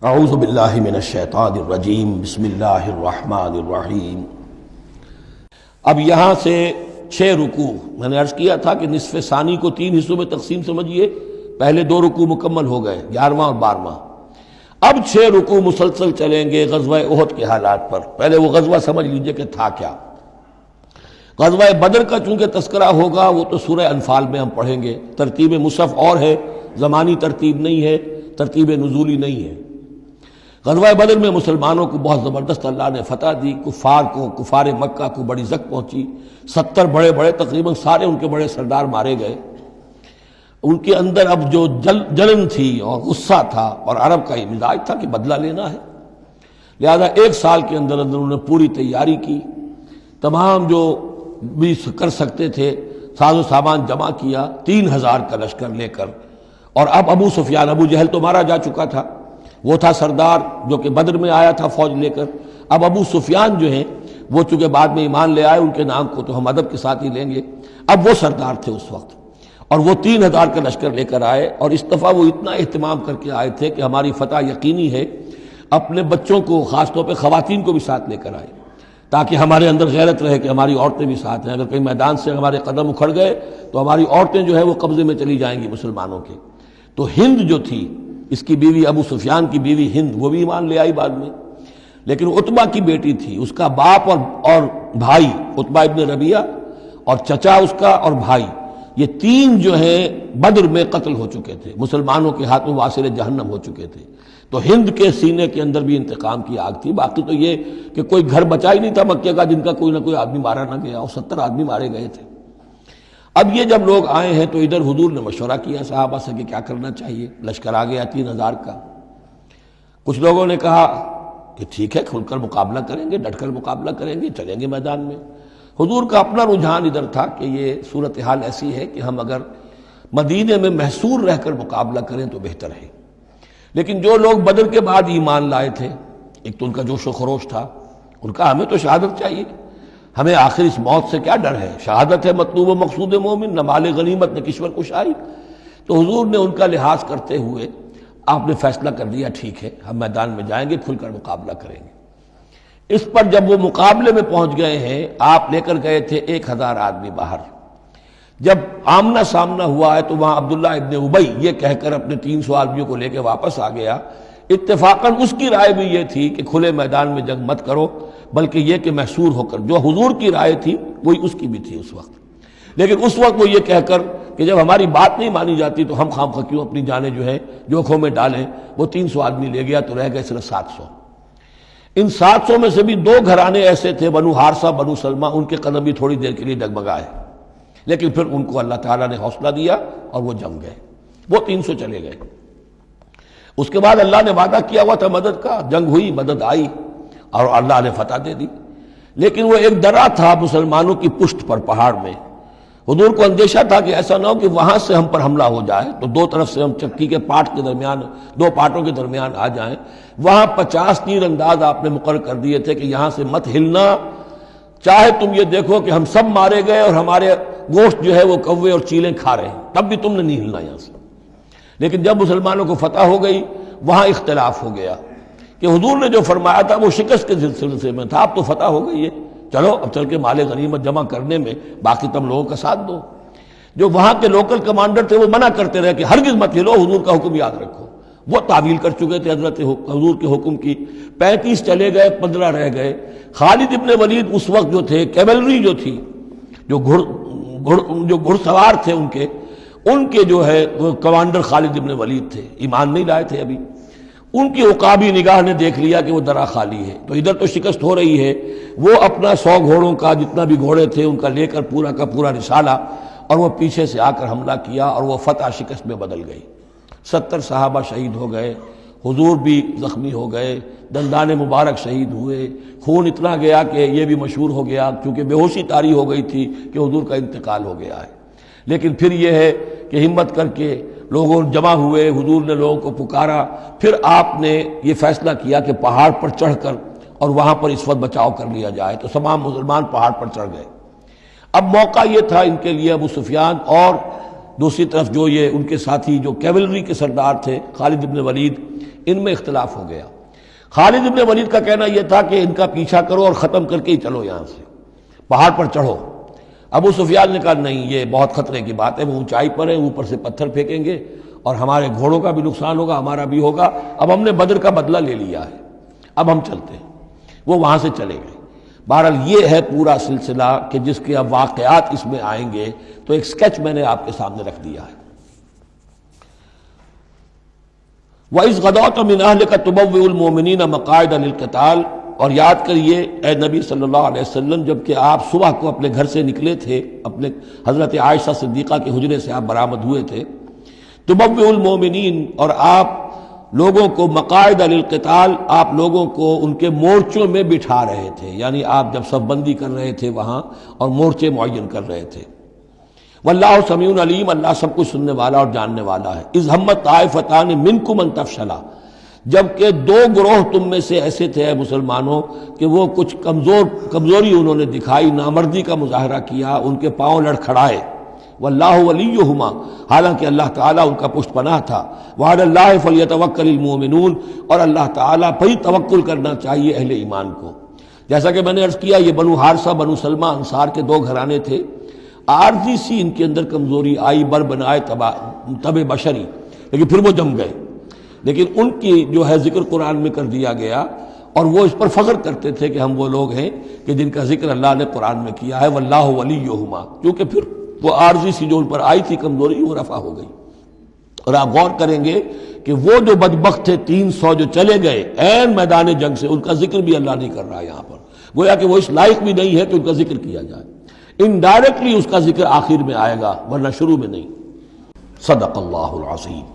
اعوذ باللہ من الشیطان الرجیم بسم اللہ الرحمن الرحیم۔ اب یہاں سے 6 رکوع میں نے عرض کیا تھا کہ نصف ثانی کو 3 حصوں میں تقسیم سمجھیے، پہلے 2 رکوع مکمل ہو گئے 11واں اور 12واں، اب 6 رکوع مسلسل چلیں گے غزوہ احد کے حالات پر۔ پہلے وہ غزوہ سمجھ لیجئے کہ تھا کیا۔ غزوہ بدر کا چونکہ تذکرہ ہوگا وہ تو سورہ انفال میں ہم پڑھیں گے، ترتیب مصحف اور ہے، زمانی ترتیب نہیں ہے، ترتیب نزولی نہیں ہے۔ غزوہ بدر میں مسلمانوں کو بہت زبردست اللہ نے فتح دی، کفار مکہ کو بڑی زک پہنچی، 70 بڑے تقریباً سارے ان کے بڑے سردار مارے گئے۔ ان کے اندر اب جو جلن تھی اور غصہ تھا، اور عرب کا یہ مزاج تھا کہ بدلہ لینا ہے، لہذا 1 سال کے اندر انہوں نے پوری تیاری کی، تمام جو بھی کر سکتے تھے ساز و سامان جمع کیا، 3000 کا لشکر لے کر۔ اور اب ابو سفیان، ابو جہل تو مارا جا چکا تھا، وہ تھا سردار جو کہ بدر میں آیا تھا فوج لے کر۔ اب ابو سفیان جو ہیں وہ چونکہ بعد میں ایمان لے آئے، ان کے نام کو تو ہم ادب کے ساتھ ہی لیں گے، اب وہ سردار تھے اس وقت، اور وہ 3000 کا لشکر لے کر آئے، اور اس دفعہ وہ اتنا اہتمام کر کے آئے تھے کہ ہماری فتح یقینی ہے۔ اپنے بچوں کو، خاص طور پہ خواتین کو بھی ساتھ لے کر آئے، تاکہ ہمارے اندر غیرت رہے کہ ہماری عورتیں بھی ساتھ ہیں، اگر کہیں میدان سے ہمارے قدم اکھڑ گئے تو ہماری عورتیں جو ہے وہ قبضے میں چلی جائیں گی مسلمانوں کے۔ تو ہند جو تھی، اس کی بیوی، ابو سفیان کی بیوی ہند، وہ بھی ایمان لے آئی بعد میں، لیکن عتبہ کی بیٹی تھی، اس کا باپ اور بھائی عتبہ ابن ربیعہ، اور چچا اس کا اور بھائی، یہ 3 جو ہیں بدر میں قتل ہو چکے تھے، مسلمانوں کے ہاتھوں واصل جہنم ہو چکے تھے۔ تو ہند کے سینے کے اندر بھی انتقام کی آگ تھی۔ باقی تو یہ کہ کوئی گھر بچا ہی نہیں تھا مکے کا جن کا کوئی نہ کوئی آدمی مارا نہ گیا، اور 70 آدمی مارے گئے تھے۔ اب یہ جب لوگ آئے ہیں تو ادھر حضور نے مشورہ کیا صحابہ سے کہ کیا کرنا چاہیے، لشکر آ گیا 3000 کا۔ کچھ لوگوں نے کہا کہ ٹھیک ہے، کھل کر مقابلہ کریں گے، ڈٹ کر مقابلہ کریں گے، چلیں گے میدان میں۔ حضور کا اپنا رجحان ادھر تھا کہ یہ صورتحال ایسی ہے کہ ہم اگر مدینے میں محصور رہ کر مقابلہ کریں تو بہتر ہے۔ لیکن جو لوگ بدر کے بعد ایمان لائے تھے، ایک تو ان کا جوش و خروش تھا، ان کا ہمیں تو شہادت چاہیے، ہمیں آخر اس موت سے کیا ڈر ہے، شہادت ہے مطلوب و مقصود مومن، نہ مال غنیمت نہ کشور کشائی۔ تو حضور نے ان کا لحاظ کرتے ہوئے آپ نے فیصلہ کر دیا ٹھیک ہے، ہم میدان میں جائیں گے، کھل کر مقابلہ کریں گے۔ اس پر جب وہ مقابلے میں پہنچ گئے ہیں، آپ لے کر گئے تھے 1000 آدمی باہر۔ جب آمنا سامنا ہوا ہے تو وہاں عبداللہ ابن ابی یہ کہہ کر اپنے 300 آدمیوں کو لے کے واپس آ گیا۔ اتفاقاً اس کی رائے بھی یہ تھی کہ کھلے میدان میں جنگ مت کرو، بلکہ یہ کہ محصور ہو کر، جو حضور کی رائے تھی وہی اس کی بھی تھی اس وقت۔ لیکن اس وقت وہ یہ کہہ کر کہ جب ہماری بات نہیں مانی جاتی تو ہم خواہ کیوں اپنی جانیں جو ہے جوکھوں میں ڈالیں، وہ 300 آدمی لے گیا تو رہ گئے صرف 700۔ ان 700 میں سے بھی 2 گھرانے ایسے تھے، بنو حارثہ بنو سلمہ، ان کے قدم بھی تھوڑی دیر کے لیے ڈگمگائے، لیکن پھر ان کو اللہ تعالیٰ نے حوصلہ دیا اور وہ جم گئے، وہ 300 چلے گئے۔ اس کے بعد اللہ نے وعدہ کیا ہوا تھا مدد کا، جنگ ہوئی، مدد آئی اور اللہ نے فتح دے دی۔ لیکن وہ ایک درہ تھا مسلمانوں کی پشت پر پہاڑ میں۔ حضور کو اندیشہ تھا کہ ایسا نہ ہو کہ وہاں سے ہم پر حملہ ہو جائے، تو 2 طرف سے ہم چکی کے پاٹ کے درمیان، 2 پاٹوں کے درمیان آ جائیں۔ وہاں 50 تیر انداز آپ نے مقرر کر دیے تھے کہ یہاں سے مت ہلنا، چاہے تم یہ دیکھو کہ ہم سب مارے گئے اور ہمارے گوشت جو ہے وہ کوے اور چیلیں کھا رہے ہیں، تب بھی تم نے نہیں ہلنا یہاں سے۔ لیکن جب مسلمانوں کو فتح ہو گئی، وہاں اختلاف ہو گیا کہ حضور نے جو فرمایا تھا وہ شکست کے سلسلے میں تھا، اب تو فتح ہو گئی ہے، چلو اب چل کے مال غنیمت جمع کرنے میں باقی تم لوگوں کا ساتھ دو۔ جو وہاں کے لوکل کمانڈر تھے وہ منع کرتے رہے کہ ہرگز مت ہلو، حضور کا حکم یاد رکھو۔ وہ تعویل کر چکے تھے حضرت حضور کے حکم کی۔ 35 چلے گئے، 15 رہ گئے۔ خالد ابن ولید اس وقت جو تھے، کیولری جو تھی، جو گھڑ سوار تھے ان کے جو ہے وہ کمانڈر خالد ابن ولید تھے، ایمان نہیں لائے تھے ابھی۔ ان کی عقابی نگاہ نے دیکھ لیا کہ وہ درہ خالی ہے، تو ادھر تو شکست ہو رہی ہے، وہ اپنا 100 گھوڑوں کا جتنا بھی گھوڑے تھے ان کا لے کر پورا کا پورا رسالہ، اور وہ پیچھے سے آ کر حملہ کیا، اور وہ فتح شکست میں بدل گئی۔ 70 صحابہ شہید ہو گئے، حضور بھی زخمی ہو گئے، دندان مبارک شہید ہوئے، خون اتنا گیا کہ یہ بھی مشہور ہو گیا، کیونکہ بے ہوشی طاری ہو گئی تھی کہ حضور کا انتقال ہو گیا ہے۔ لیکن پھر یہ ہے کہ ہمت کر کے لوگوں جمع ہوئے، حضور نے لوگوں کو پکارا، پھر آپ نے یہ فیصلہ کیا کہ پہاڑ پر چڑھ کر اور وہاں پر اس وقت بچاؤ کر لیا جائے، تو تمام مسلمان پہاڑ پر چڑھ گئے۔ اب موقع یہ تھا ان کے لیے، ابو سفیان اور دوسری طرف جو یہ ان کے ساتھی جو کیولری کے سردار تھے خالد ابن ولید، ان میں اختلاف ہو گیا۔ خالد ابن ولید کا کہنا یہ تھا کہ ان کا پیچھا کرو اور ختم کر کے ہی چلو، یہاں سے پہاڑ پر چڑھو۔ ابو سفیان نے کہا نہیں، یہ بہت خطرے کی بات ہے، وہ اونچائی پر ہے، اوپر سے پتھر پھینکیں گے اور ہمارے گھوڑوں کا بھی نقصان ہوگا، ہمارا بھی ہوگا، اب ہم نے بدر کا بدلہ لے لیا ہے، اب ہم چلتے ہیں۔ وہ وہاں سے چلے گئے۔ بہرحال یہ ہے پورا سلسلہ کہ جس کے اب واقعات اس میں آئیں گے، تو ایک سکیچ میں نے آپ کے سامنے رکھ دیا ہے۔ وَإِذْ غَدَوْتَ مِنْ أَهْلِكَ تُبَوِّئُ الْمُؤْمِنِينَ مَقَاعِدَ لِلْقِتَالِ، اور یاد کریے اے نبی صلی اللہ علیہ وسلم، جب کہ آپ صبح کو اپنے گھر سے نکلے تھے، اپنے حضرت عائشہ صدیقہ کے حجرے سے آپ برآمد ہوئے تھے، تُبَوِّئُ الْمُؤْمِنِينَ، اور آپ لوگوں کو مقاعد للقتال، آپ لوگوں کو ان کے مورچوں میں بٹھا رہے تھے، یعنی آپ جب صف بندی کر رہے تھے وہاں اور مورچے معین کر رہے تھے۔ واللہ سمیع علیم، اللہ سب کچھ سننے والا اور جاننے والا ہے۔ اذ ہمت طائفتان منکم ان تفشلا، جبکہ دو گروہ تم میں سے ایسے تھے اے مسلمانوں کہ وہ کچھ کمزوری انہوں نے دکھائی، نامردی کا مظاہرہ کیا، ان کے پاؤں لڑکھڑائے۔ واللہ ولیہما، حالانکہ اللہ تعالیٰ ان کا پشت پناہ تھا۔ وعلی اللہ فلیتوکل المؤمنون، اور اللہ تعالیٰ پر ہی توکل کرنا چاہیے اہل ایمان کو۔ جیسا کہ میں نے عرض کیا، یہ بنو حارثہ بنو سلمہ انصار کے دو گھرانے تھے، عارضی سی ان کے اندر کمزوری آئی، بر بنائے تب بشری، لیکن پھر وہ جم گئے۔ لیکن ان کی جو ہے ذکر قرآن میں کر دیا گیا، اور وہ اس پر فخر کرتے تھے کہ ہم وہ لوگ ہیں کہ جن کا ذکر اللہ نے قرآن میں کیا ہے، واللہ ولیہما، کیونکہ پھر وہ عارضی سی جو ان پر آئی تھی کمزوری، وہ رفع ہو گئی۔ اور آپ غور کریں گے کہ وہ جو بدبخت تھے 300 جو چلے گئے عین میدان جنگ سے، ان کا ذکر بھی اللہ نہیں کر رہا یہاں پر، گویا کہ وہ اس لائق بھی نہیں ہے کہ ان کا ذکر کیا جائے۔ انڈائریکٹلی اس کا ذکر آخر میں آئے گا، ورنہ شروع میں نہیں۔ صدق اللہ العظیم۔